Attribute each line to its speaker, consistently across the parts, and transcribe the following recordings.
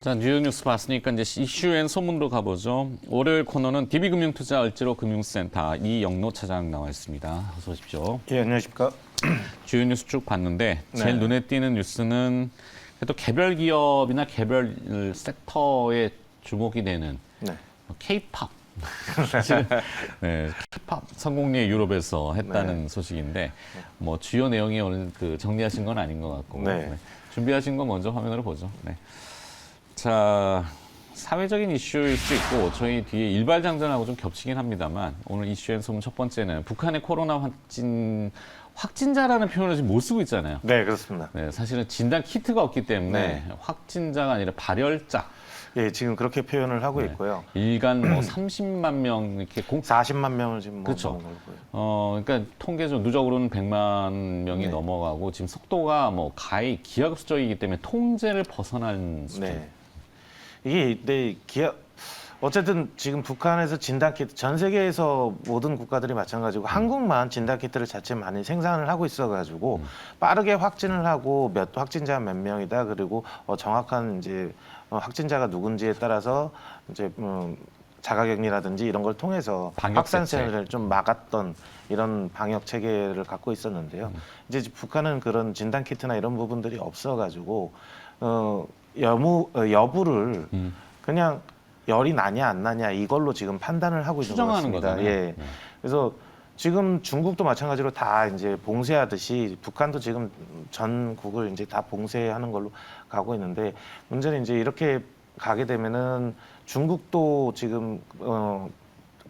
Speaker 1: 자, 뉴욕 뉴스 봤으니까 이제 이슈앤 소문으로 가보죠. 월요일 코너는 DB금융투자 을지로금융센터 이영로 차장 나와 있습니다. 어서 오십시오.
Speaker 2: 예, 안녕하십니까.
Speaker 1: 주요 뉴스 쭉 봤는데 제일
Speaker 2: 네.
Speaker 1: 눈에 띄는 뉴스는 또 개별 기업이나 개별 섹터에 주목이 되는
Speaker 2: 네.
Speaker 1: K-팝. 네, K-팝 성공리에 유럽에서 했다는 소식인데 뭐 주요 내용이 오늘 정리하신 건 아닌 것 같고
Speaker 2: 네.
Speaker 1: 준비하신 거 먼저 화면으로 보죠. 네. 자, 사회적인 이슈일 수 있고 저희 뒤에 일발장전하고 좀 겹치긴 합니다만 오늘 이슈앤 소문 첫 번째는 북한의 코로나 확진자라는 표현을 지금 못 쓰고 있잖아요.
Speaker 2: 네, 그렇습니다.
Speaker 1: 네, 사실은 진단 키트가 없기 때문에
Speaker 2: 네.
Speaker 1: 확진자가 아니라 발열자.
Speaker 2: 예, 지금 그렇게 표현을 하고 있고요.
Speaker 1: 일간 뭐 30만 명 이렇게
Speaker 2: 40만 명을 지금
Speaker 1: 그렇죠.
Speaker 2: 넘은 걸고요.
Speaker 1: 그러니까 통계적 누적으로는 100만 명이
Speaker 2: 네.
Speaker 1: 넘어가고 지금 속도가 뭐 가히 기하급수적이기 때문에 통제를 벗어난 수준.
Speaker 2: 네. 이게 어쨌든 지금 북한에서 진단키트 전 세계에서 모든 국가들이 마찬가지고 한국만 진단키트를 자체 많이 생산을 하고 있어가지고 빠르게 확진을 하고 확진자 몇 명이다 그리고 정확한 이제 확진자가 누군지에 따라서 이제 자가격리라든지 이런 걸 통해서
Speaker 1: 방역
Speaker 2: 확산세를 좀 막았던 이런 방역 체계를 갖고 있었는데요. 이제 북한은 그런 진단키트나 이런 부분들이 없어가지고 여부를 그냥 열이 나냐 안 나냐 이걸로 지금 판단을 하고 있는 것
Speaker 1: 추정하는
Speaker 2: 같습니다.
Speaker 1: 거잖아요.
Speaker 2: 예.
Speaker 1: 네.
Speaker 2: 그래서 지금 중국도 마찬가지로 다 이제 봉쇄하듯이 북한도 지금 전국을 이제 다 봉쇄하는 걸로 가고 있는데 문제는 이제 이렇게 가게 되면은 중국도 지금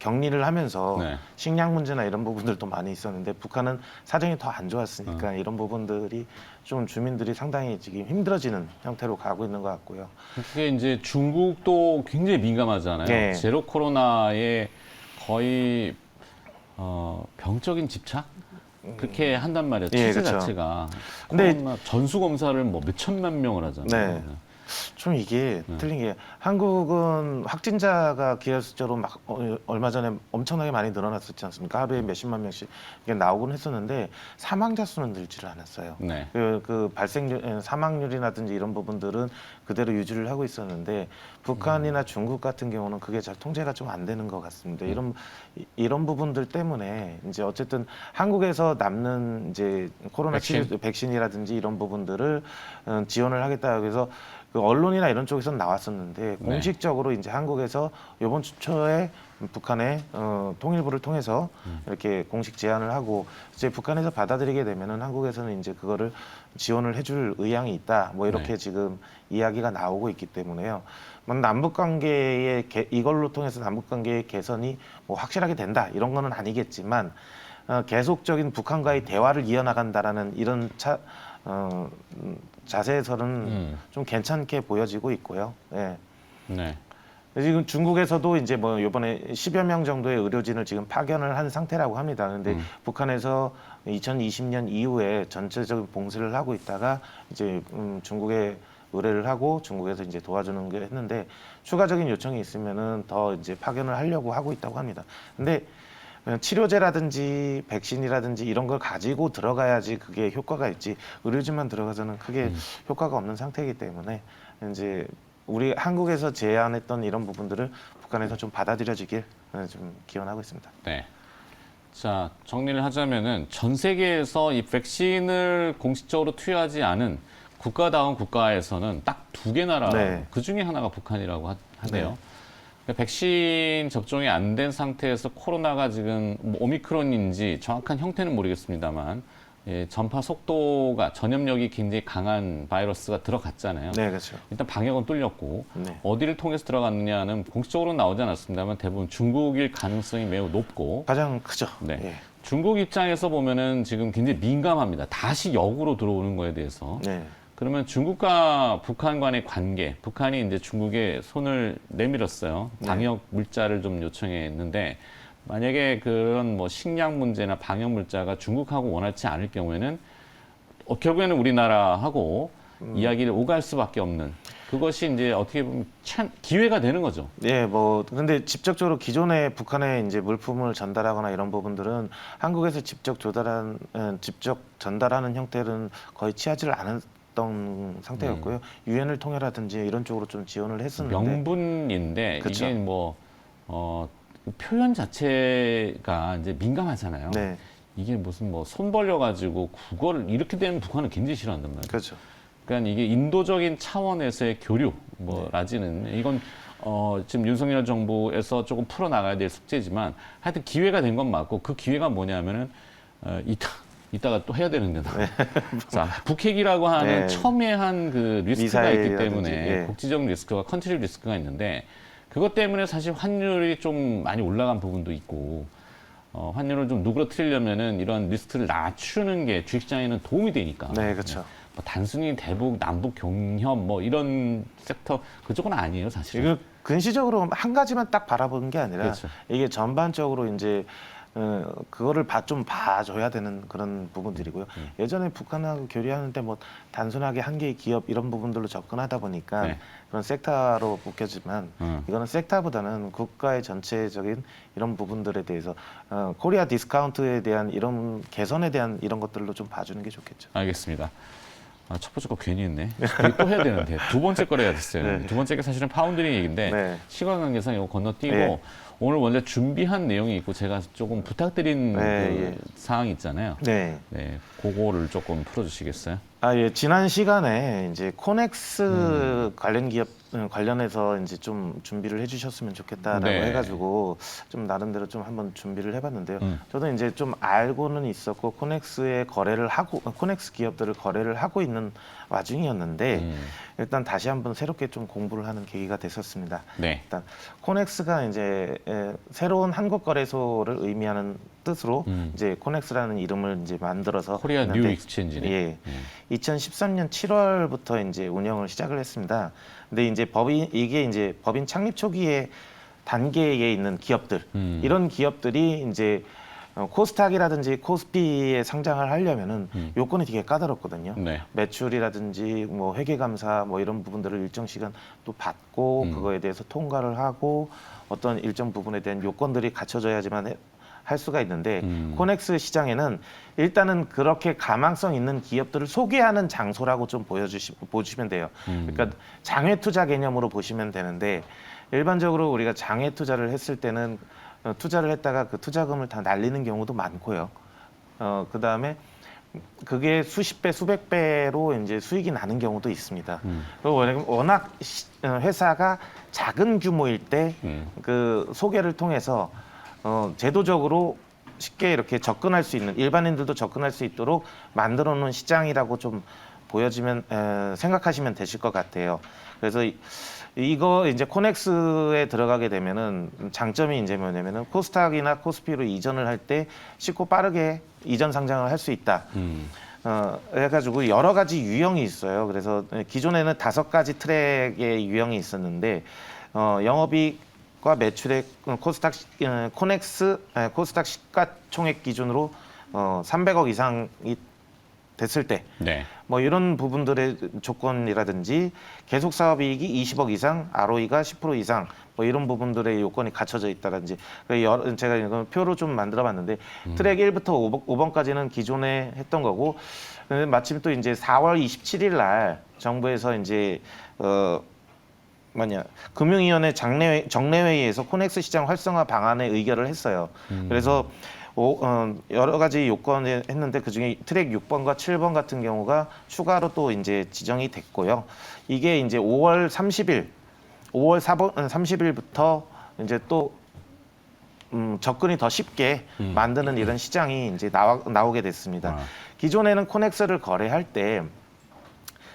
Speaker 2: 격리를 하면서
Speaker 1: 네.
Speaker 2: 식량 문제나 이런 부분들도 많이 있었는데 북한은 사정이 더 안 좋았으니까 이런 부분들이 좀 주민들이 상당히 지금 힘들어지는 형태로 가고 있는 것 같고요.
Speaker 1: 그게 이제 중국도 굉장히 민감하잖아요.
Speaker 2: 네.
Speaker 1: 제로 코로나에 거의 병적인 집착 그렇게 한단 말이에요.
Speaker 2: 예,
Speaker 1: 체제
Speaker 2: 그렇죠.
Speaker 1: 자체가.
Speaker 2: 근데-
Speaker 1: 코로나 전수 검사를 뭐 몇천만 명을 하잖아요.
Speaker 2: 네. 좀 이게 틀린 게 한국은 확진자가 기하급수적으로 막 얼마 전에 엄청나게 많이 늘어났었지 않습니까? 하루에 몇십만 명씩 이게 나오곤 했었는데 사망자 수는 늘지를 않았어요.
Speaker 1: 네.
Speaker 2: 그 발생률, 사망률이라든지 이런 부분들은 그대로 유지를 하고 있었는데 북한이나 중국 같은 경우는 그게 잘 통제가 좀 안 되는 것 같습니다. 이런 부분들 때문에 이제 어쨌든 한국에서 남는 이제 코로나 치료 백신이라든지 이런 부분들을 지원을 하겠다. 그래서 그 언론이나 이런 쪽에서는 나왔었는데 공식적으로 이제 한국에서 이번 주 초에 북한의 통일부를 통해서 이렇게 공식 제안을 하고 이제 북한에서 받아들이게 되면은 한국에서는 이제 그거를 지원을 해줄 의향이 있다. 뭐 이렇게
Speaker 1: 네.
Speaker 2: 지금 이야기가 나오고 있기 때문에요. 남북 관계의 이걸로 통해서 남북 관계의 개선이 뭐 확실하게 된다 이런 거는 아니겠지만 계속적인 북한과의 대화를 이어나간다라는 이런 자세에서는 좀 괜찮게 보여지고 있고요. 예.
Speaker 1: 네.
Speaker 2: 지금 중국에서도 이제 뭐 이번에 10여 명 정도의 의료진을 지금 파견을 한 상태라고 합니다. 그런데 북한에서 2020년 이후에 전체적인 봉쇄를 하고 있다가 이제 중국에 의뢰를 하고 중국에서 이제 도와주는 게 했는데 추가적인 요청이 있으면은 더 이제 파견을 하려고 하고 있다고 합니다. 근데 치료제라든지 백신이라든지 이런 걸 가지고 들어가야지 그게 효과가 있지 의료진만 들어가서는 크게 효과가 없는 상태이기 때문에 이제 우리 한국에서 제안했던 이런 부분들을 북한에서 좀 받아들여지길 좀 기원하고 있습니다.
Speaker 1: 네. 자, 정리를 하자면은 전 세계에서 이 백신을 공식적으로 투여하지 않은 국가다운 국가에서는 딱 두 개 나라,
Speaker 2: 네.
Speaker 1: 그 중에 하나가 북한이라고 하네요.
Speaker 2: 네.
Speaker 1: 그러니까 백신 접종이 안 된 상태에서 코로나가 지금 뭐 오미크론인지 정확한 형태는 모르겠습니다만 전파 속도가 전염력이 굉장히 강한 바이러스가 들어갔잖아요.
Speaker 2: 네, 그렇죠.
Speaker 1: 일단 방역은 뚫렸고
Speaker 2: 네.
Speaker 1: 어디를 통해서 들어갔느냐는 공식적으로 나오지 않았습니다만 대부분 중국일 가능성이 매우 높고
Speaker 2: 가장 크죠.
Speaker 1: 네.
Speaker 2: 예.
Speaker 1: 중국 입장에서 보면은 지금 굉장히 민감합니다. 다시 역으로 들어오는 거에 대해서.
Speaker 2: 네.
Speaker 1: 그러면 중국과 북한 간의 관계, 북한이 이제 중국에 손을 내밀었어요. 방역 물자를 좀 요청했는데 만약에 그런 뭐 식량 문제나 방역 물자가 중국하고 원활치 않을 경우에는 결국에는 우리나라하고 이야기를 오갈 수밖에 없는 그것이 이제 어떻게 보면 기회가 되는 거죠.
Speaker 2: 예, 뭐 근데 직접적으로 기존에 북한에 이제 물품을 전달하거나 이런 부분들은 한국에서 직접 전달하는 형태는 거의 취하지를 않았던 없던 상태였고요. 유엔을 통해라든지 이런 쪽으로 좀 지원을 했었는데
Speaker 1: 명분인데
Speaker 2: 그쵸.
Speaker 1: 이게 뭐 표현 자체가 이제 민감하잖아요.
Speaker 2: 네,
Speaker 1: 이게 무슨 뭐 손 벌려가지고 국어를 이렇게 되면 북한은 굉장히 싫어한단 말이에요.
Speaker 2: 그렇죠.
Speaker 1: 그러니까 이게 인도적인 차원에서의 교류
Speaker 2: 네.
Speaker 1: 뭐라지는 이건 지금 윤석열 정부에서 조금 풀어 나가야 될 숙제지만 하여튼 기회가 된 건 맞고 그 기회가 뭐냐면은 이따가 또 해야 되는데 자 북핵이라고 하는
Speaker 2: 네.
Speaker 1: 첨예한 그 리스크가 있기
Speaker 2: 미사일이라든지,
Speaker 1: 때문에
Speaker 2: 예.
Speaker 1: 국지적 리스크와 컨트리 리스크가 있는데 그것 때문에 사실 환율이 좀 많이 올라간 부분도 있고 환율을 좀 누그러뜨리려면은 이런 리스크를 낮추는 게 주식시장에는 도움이 되니까.
Speaker 2: 네, 그렇죠.
Speaker 1: 뭐 단순히 대북, 남북 경협 뭐 이런 섹터 그쪽은 아니에요, 사실.
Speaker 2: 이거 근시적으로 한 가지만 딱 바라보는 게 아니라
Speaker 1: 그렇죠.
Speaker 2: 이게 전반적으로 이제 그거를 좀 봐줘야 되는 그런 부분들이고요. 예전에 북한하고 교류하는데 뭐 단순하게 한 개의 기업 이런 부분들로 접근하다 보니까
Speaker 1: 네.
Speaker 2: 그런 섹터로 묶여지만 이거는 섹터보다는 국가의 전체적인 이런 부분들에 대해서 코리아 디스카운트에 대한 이런 개선에 대한 이런 것들로 좀 봐주는 게 좋겠죠.
Speaker 1: 알겠습니다. 첫 번째 거 괜히 했네. 또 해야 되는데 두 번째 거를 해야 됐어요.
Speaker 2: 네.
Speaker 1: 두 번째가 사실은 파운드링 얘기인데
Speaker 2: 네.
Speaker 1: 시간 관계상 이거 건너뛰고
Speaker 2: 네.
Speaker 1: 오늘 원래 준비한 내용이 있고 제가 조금 부탁드린
Speaker 2: 네,
Speaker 1: 그
Speaker 2: 예.
Speaker 1: 사항이 있잖아요.
Speaker 2: 네.
Speaker 1: 네, 그거를 조금 풀어주시겠어요?
Speaker 2: 예. 지난 시간에 이제 코넥스 관련 기업 관련해서 이제 좀 준비를 해주셨으면 좋겠다라고
Speaker 1: 네.
Speaker 2: 해가지고 좀 나름대로 좀 한번 준비를 해봤는데요.
Speaker 1: 음.
Speaker 2: 저도 이제 좀 알고는 있었고 코넥스의 거래를 하고 코넥스 기업들을 거래를 하고 있는 와중이었는데 일단 다시 한번 새롭게 좀 공부를 하는 계기가 됐었습니다.
Speaker 1: 네.
Speaker 2: 일단 코넥스가 이제 새로운 한국 거래소를 의미하는 뜻으로 이제 코넥스라는 이름을 이제 만들어서
Speaker 1: 코리아 뉴
Speaker 2: 했는데
Speaker 1: 익스체인지네.
Speaker 2: 예. 2013년 7월부터 이제 운영을 시작을 했습니다. 근데 이제 이게 이제 법인 창립 초기에 단계에 있는 기업들 이런 기업들이 이제 코스닥이라든지 코스피에 상장을 하려면은 요건이 되게 까다롭거든요.
Speaker 1: 네.
Speaker 2: 매출이라든지 뭐 회계감사 뭐 이런 부분들을 일정 시간 또 받고 그거에 대해서 통과를 하고 어떤 일정 부분에 대한 요건들이 갖춰져야지만 할 수가 있는데 코넥스 시장에는 일단은 그렇게 가망성 있는 기업들을 소개하는 장소라고 좀 보시면 돼요. 그러니까 장외 투자 개념으로 보시면 되는데 일반적으로 우리가 장외 투자를 했을 때는 투자를 했다가 그 투자금을 다 날리는 경우도 많고요. 그 다음에 그게 수십 배, 수백 배로 이제 수익이 나는 경우도 있습니다. 그리고 워낙 회사가 작은 규모일 때 그 소개를 통해서 제도적으로 쉽게 이렇게 접근할 수 있는 일반인들도 접근할 수 있도록 만들어 놓은 시장이라고 좀 보여지면 생각하시면 되실 것 같아요. 그래서 이거 이제 코넥스에 들어가게 되면은 장점이 이제 뭐냐면은 코스닥이나 코스피로 이전을 할 때 쉽고 빠르게 이전 상장을 할 수 있다. 해가지고 여러 가지 유형이 있어요. 그래서 기존에는 5가지 트랙의 유형이 있었는데 영업이익과 매출액 코스닥 코스닥 시가총액 기준으로 300억 이상이 됐을 때
Speaker 1: 네.
Speaker 2: 뭐 이런 부분들의 조건이라든지 계속 사업이익이 20억 이상, ROE가 10% 이상 뭐 이런 부분들의 요건이 갖춰져 있다든지 제가 이거 표로 좀 만들어봤는데 트랙 1부터 5번까지는 기존에 했던 거고 마침 또 이제 4월 27일 날 정부에서 이제 금융위원회 정례회의에서 코넥스 시장 활성화 방안에 의결을 했어요. 그래서 여러 가지 요건을 했는데 그중에 트랙 6번과 7번 같은 경우가 추가로 또 이제 지정이 됐고요. 이게 이제 5월 30일부터 이제 또 접근이 더 쉽게 만드는 이런 시장이 이제 나오게 됐습니다. 기존에는 코넥스를 거래할 때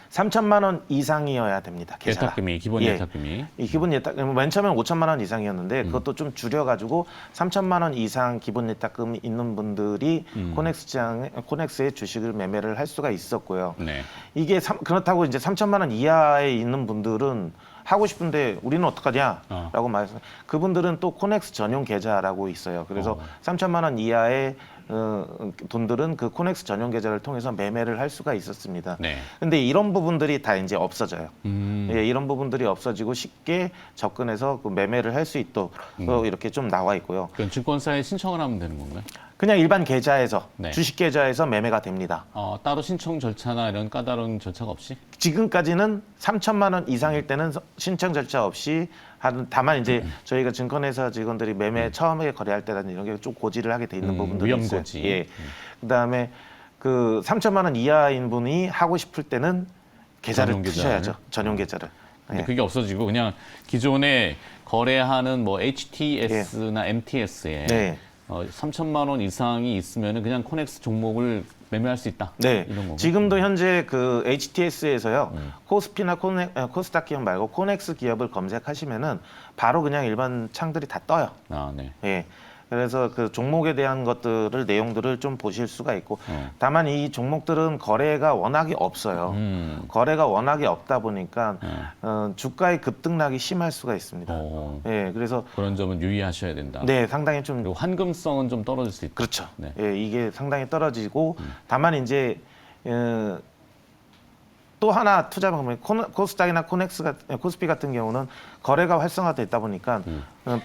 Speaker 2: 3천만 원 이상이어야 됩니다. 계좌가.
Speaker 1: 예탁금이 기본 예탁금이.
Speaker 2: 이 기본 예탁금 맨 처음엔 5천만 원 이상이었는데 그것도 좀 줄여가지고 3천만 원 이상 기본 예탁금이 있는 분들이 코넥스의 주식을 매매를 할 수가 있었고요.
Speaker 1: 네.
Speaker 2: 이게 그렇다고 이제 3천만 원 이하에 있는 분들은 하고 싶은데 우리는 어떡하냐라고 말해서 그분들은 또 코넥스 전용 계좌라고 있어요. 그래서 3천만 원 이하의 돈들은 그 코넥스 전용 계좌를 통해서 매매를 할 수가 있었습니다.
Speaker 1: 네.
Speaker 2: 근데 이런 부분들이 다 이제 없어져요.
Speaker 1: 예,
Speaker 2: 이런 부분들이 없어지고 쉽게 접근해서 그 매매를 할 수 있도록 이렇게 좀 나와 있고요.
Speaker 1: 그건 증권사에 신청을 하면 되는 건가요?
Speaker 2: 그냥 일반 계좌에서
Speaker 1: 네.
Speaker 2: 주식 계좌에서 매매가 됩니다.
Speaker 1: 따로 신청 절차나 이런 까다로운 절차가 없이?
Speaker 2: 지금까지는 3천만 원 이상일 때는 신청 절차 없이 다만 이제 저희가 증권회사 직원들이 매매 처음에 거래할 때라는 이런 게 좀 고지를 하게 돼 있는 부분들이
Speaker 1: 위험
Speaker 2: 있어요.
Speaker 1: 고지.
Speaker 2: 예. 그다음에 그 3천만 원 이하인 분이 하고 싶을 때는 계좌를
Speaker 1: 전용 계좌를.
Speaker 2: 트셔야죠. 전용 계좌를.
Speaker 1: 근데
Speaker 2: 예.
Speaker 1: 그게 없어지고 그냥 기존에 거래하는 뭐 HTS나 MTS에
Speaker 2: 네.
Speaker 1: 3천만 원 이상이 있으면 그냥 코넥스 종목을 매매할 수 있다.
Speaker 2: 네.
Speaker 1: 이런 거고.
Speaker 2: 지금도 현재 그 HTS에서요. 코스피나 코스닥 기업 말고 코넥스 기업을 검색하시면은 바로 그냥 일반 창들이 다 떠요.
Speaker 1: 네.
Speaker 2: 예. 그래서 그 종목에 대한 것들을 내용들을 좀 보실 수가 있고 다만 이 종목들은 거래가 워낙에 없어요. 거래가 워낙에 없다 보니까 주가의 급등락이 심할 수가 있습니다. 예, 그래서
Speaker 1: 그런 점은 유의하셔야 된다.
Speaker 2: 네, 상당히 좀
Speaker 1: 그리고 환금성은 좀 떨어질 수 있다.
Speaker 2: 그렇죠.
Speaker 1: 네.
Speaker 2: 예, 이게 상당히 떨어지고 다만 이제 또 하나 투자 방법이 코스닥이나 코스피 같은 경우는 거래가 활성화돼 있다 보니까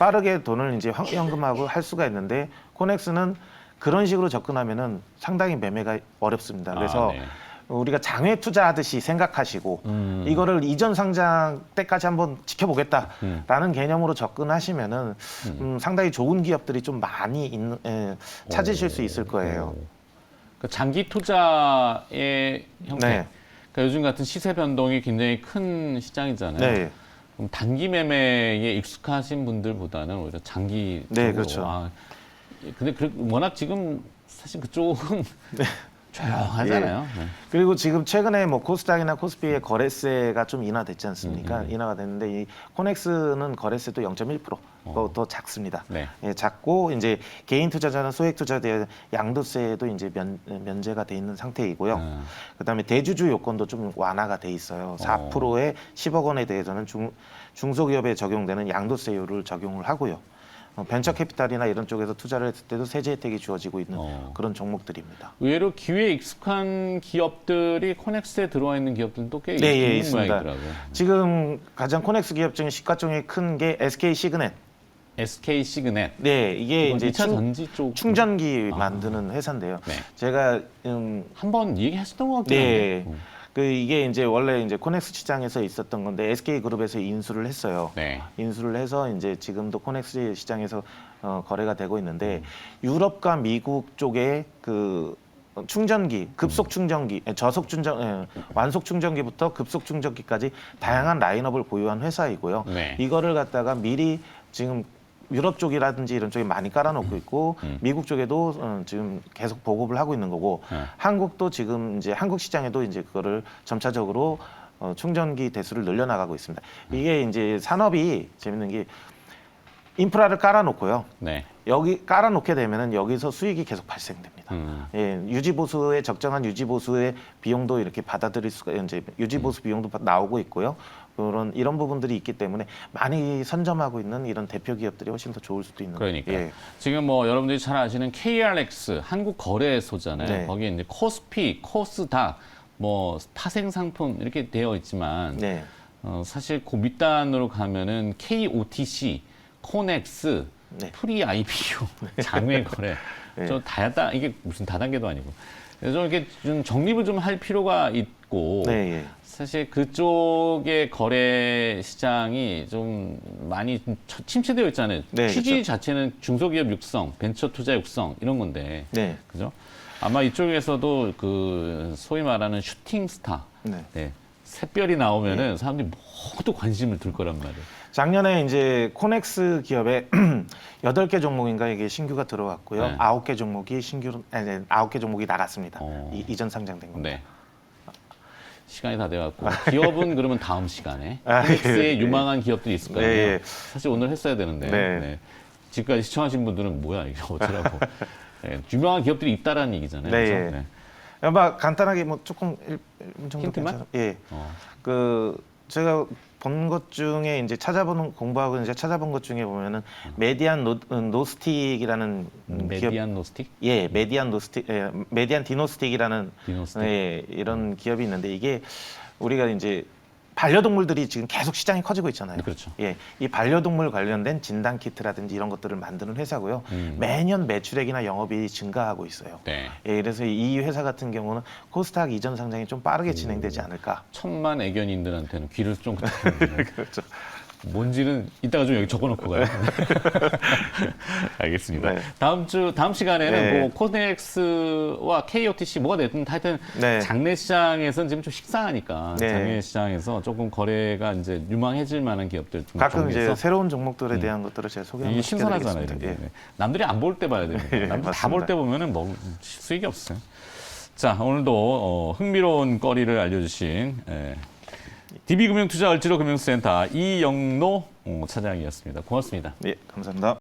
Speaker 2: 빠르게 돈을 이제 현금화하고 할 수가 있는데 코넥스는 그런 식으로 접근하면은 상당히 매매가 어렵습니다. 그래서
Speaker 1: 네.
Speaker 2: 우리가 장외 투자하듯이 생각하시고 이거를 이전 상장 때까지 한번 지켜보겠다라는 개념으로 접근하시면은 상당히 좋은 기업들이 좀 많이 찾으실 수 있을 거예요.
Speaker 1: 그러니까 장기 투자의 형태.
Speaker 2: 네.
Speaker 1: 그러니까 요즘 같은 시세 변동이 굉장히 큰 시장이잖아요.
Speaker 2: 네.
Speaker 1: 그럼 단기 매매에 익숙하신 분들보다는 오히려 장기
Speaker 2: 네,
Speaker 1: 쪽으로.
Speaker 2: 그렇죠.
Speaker 1: 근데 워낙 지금 사실 그쪽은 조용하잖아요. 네.
Speaker 2: 그리고 지금 최근에 뭐 코스닥이나 코스피의 거래세가 좀 인하됐지 않습니까? 인하가 됐는데 이 코넥스는 거래세도 0.1%더 작습니다.
Speaker 1: 네.
Speaker 2: 예, 작고 이제 개인 투자자나 소액 투자에 대한 양도세도 이제 면제가 돼 있는 상태이고요. 그다음에 대주주 요건도 좀 완화가 돼 있어요. 4%의 10억 원에 대해서는 중소기업에 적용되는 양도세율을 적용을 하고요. 벤처 캐피탈이나 이런 쪽에서 투자를 했을 때도 세제 혜택이 주어지고 있는 그런 종목들입니다.
Speaker 1: 의외로 기회에 익숙한 기업들이 코넥스에 들어와 있는 기업들도 꽤
Speaker 2: 네,
Speaker 1: 있는
Speaker 2: 있습니다.
Speaker 1: 모양이더라고요.
Speaker 2: 지금 가장 코넥스 기업 중에 시가총액이 큰 게 SK 시그넷.
Speaker 1: SK 시그넷.
Speaker 2: 네, 이게 이제
Speaker 1: 2차 전지 쪽
Speaker 2: 충전기 만드는 회사인데요.
Speaker 1: 네.
Speaker 2: 제가
Speaker 1: 한번 얘기했었던 것 같긴
Speaker 2: 네.
Speaker 1: 한데.
Speaker 2: 그 이게 이제 원래 이제 코넥스 시장에서 있었던 건데 SK 그룹에서 인수를 했어요.
Speaker 1: 네.
Speaker 2: 인수를 해서 이제 지금도 코넥스 시장에서 거래가 되고 있는데 유럽과 미국 쪽에 그 충전기, 급속 충전기, 저속 충전, 완속 충전기부터 급속 충전기까지 다양한 라인업을 보유한 회사이고요.
Speaker 1: 네.
Speaker 2: 이거를 갖다가 미리 지금 유럽 쪽이라든지 이런 쪽에 많이 깔아놓고 있고 미국 쪽에도 지금 계속 보급을 하고 있는 거고 한국도 지금 이제 한국 시장에도 이제 그거를 점차적으로 충전기 대수를 늘려나가고 있습니다. 이게 이제 산업이 재밌는 게 인프라를 깔아놓고요.
Speaker 1: 네.
Speaker 2: 여기 깔아놓게 되면은 여기서 수익이 계속 발생됩니다. 예, 유지보수의 적정한 유지보수의 비용도 이렇게 받아들일 수가 이제 유지보수 비용도 나오고 있고요. 이런 부분들이 있기 때문에 많이 선점하고 있는 이런 대표 기업들이 훨씬 더 좋을 수도 있는.
Speaker 1: 그러니까
Speaker 2: 예.
Speaker 1: 지금 뭐 여러분들이 잘 아시는 KRX 한국거래소잖아요.
Speaker 2: 네.
Speaker 1: 거기에 이제 코스피, 코스닥, 뭐 파생 상품 이렇게 되어 있지만
Speaker 2: 네.
Speaker 1: 사실 그 밑단으로 가면은 KOTC, 코넥스,
Speaker 2: 네.
Speaker 1: 프리 IPO, 장외 거래.
Speaker 2: 네.
Speaker 1: 좀 이게 무슨 다단계도 아니고. 그래서 좀 이렇게 좀 정립을 좀 할 필요가 있고.
Speaker 2: 네, 예.
Speaker 1: 사실 그쪽의 거래 시장이 좀 많이 침체되어 있잖아요.
Speaker 2: 네,
Speaker 1: 취지
Speaker 2: 그렇죠.
Speaker 1: 자체는 중소기업 육성, 벤처 투자 육성 이런 건데,
Speaker 2: 네.
Speaker 1: 그죠? 아마 이쪽에서도 그 소위 말하는 슈팅 스타,
Speaker 2: 네.
Speaker 1: 네, 샛별이 나오면은 사람들이 모두 관심을 둘 거란 말이에요.
Speaker 2: 작년에 이제 코넥스 기업에 8개 종목인가 이게 신규가 들어왔고요.
Speaker 1: 네.
Speaker 2: 9개 종목이 9개 종목이 나갔습니다. 이전 상장된 겁니다.
Speaker 1: 네. 시간이 다 돼갖고 기업은 그러면 다음 시간에
Speaker 2: 아,
Speaker 1: 코넥스에
Speaker 2: 예,
Speaker 1: 유망한 기업들이 있을 거아요.
Speaker 2: 네, 예.
Speaker 1: 사실 오늘 했어야 되는데
Speaker 2: 네.
Speaker 1: 네. 지금까지 시청하신 분들은 뭐야 이게 어쩌라고 네, 유명한 기업들이 있다라는 얘기잖아요.
Speaker 2: 네,
Speaker 1: 그렇죠?
Speaker 2: 예. 아마 간단하게 뭐 조금 1분 정도
Speaker 1: 힌트만?
Speaker 2: 괜찮아요. 예. 그 제가 본 것 중에 이제 공부하고 이제 찾아본 것 중에 보면은 메디안 노스틱이라는 기업,
Speaker 1: 메디안 노스틱?
Speaker 2: 예, 메디안 디노스틱이라는
Speaker 1: 디노스틱.
Speaker 2: 예, 이런 기업이 있는데 이게 우리가 이제 반려동물들이 지금 계속 시장이 커지고 있잖아요.
Speaker 1: 그렇죠.
Speaker 2: 예, 이 반려동물 관련된 진단 키트라든지 이런 것들을 만드는 회사고요. 매년 매출액이나 영업이익이 증가하고 있어요.
Speaker 1: 네.
Speaker 2: 예, 그래서 이 회사 같은 경우는 코스닥 이전 상장이 좀 빠르게 진행되지 않을까.
Speaker 1: 천만 애견인들한테는 귀를 좀 긋는
Speaker 2: 그렇죠.
Speaker 1: 뭔지는 이따가 좀 여기 적어놓고 가요. 알겠습니다.
Speaker 2: 네.
Speaker 1: 다음 시간에는
Speaker 2: 네.
Speaker 1: 뭐 코넥스와 KOTC 뭐가 됐든 하여튼
Speaker 2: 네.
Speaker 1: 장내 시장에서는 지금 좀 식상하니까
Speaker 2: 네.
Speaker 1: 장내 시장에서 조금 거래가 이제 유망해질 만한 기업들 좀
Speaker 2: 가끔 이제
Speaker 1: 정리해서
Speaker 2: 새로운 종목들에 대한 것들을 제가 소개
Speaker 1: 이게
Speaker 2: 한번
Speaker 1: 신선하잖아요.
Speaker 2: 시켜드리겠습니다.
Speaker 1: 이런 게.
Speaker 2: 예.
Speaker 1: 남들이 안 볼 때 봐야 됩니다.
Speaker 2: 예,
Speaker 1: 남들 다 볼
Speaker 2: 맞습니다.
Speaker 1: 때 보면은 뭐 수익이 없어요. 자, 오늘도 흥미로운 거리를 알려주신 DB금융투자 얼지로 금융센터 이영노 차장이었습니다. 고맙습니다.
Speaker 2: 예, 감사합니다.